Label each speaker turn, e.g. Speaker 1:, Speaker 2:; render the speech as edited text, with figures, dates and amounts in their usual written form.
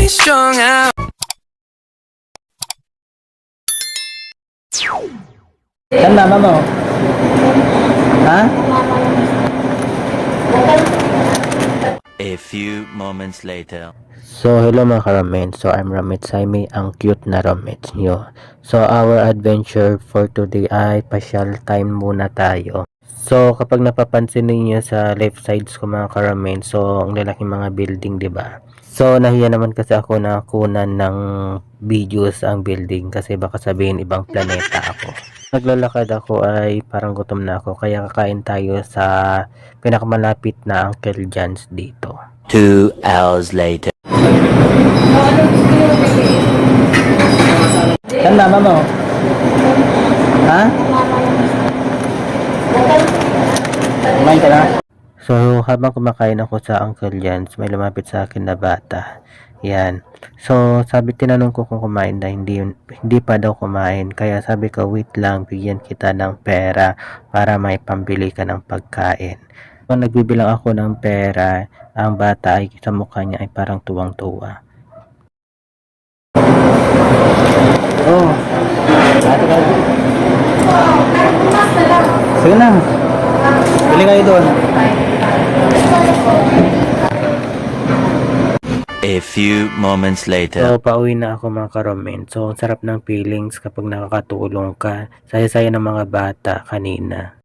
Speaker 1: me strung out.
Speaker 2: Saan mama mo? Ha?
Speaker 3: A few moments later.
Speaker 2: So, hello mga ka-roommates. So, I'm Roommate Saimi, ang cute na roommates nyo. So, our adventure for today ay pasyal time muna tayo. So, kapag napapansin niyo sa left sides ko mga ka-roommates, so, ang lalaking mga building, di ba? So, nahiya naman kasi ako na kunan ng videos ang building kasi baka sabihin ibang planeta ako. Naglalakad ako ay parang gutom na ako kaya kakain tayo sa pinakamalapit na Uncle John's dito.
Speaker 3: 2 hours later.
Speaker 2: Saan mama mo? Ha? Kumain ka na? So, habang kumakain ako sa Uncle John's, may lumapit sa akin na bata. Yan. So, tinanong ko kung kumain na, hindi pa daw kumain. Kaya sabi ko, wait lang, bigyan kita ng pera para may pambili ka ng pagkain. Nung nagbibilang ako ng pera, ang bata ay sa mukha niya ay parang tuwang-tuwa. Oh, ate ka. Sige na. Bili kayo doon.
Speaker 3: A few moments later.
Speaker 2: So, pauwi na ako mga ka-roommates. So, ang sarap ng feelings kapag nakakatulong ka. Saya-saya ng mga bata kanina.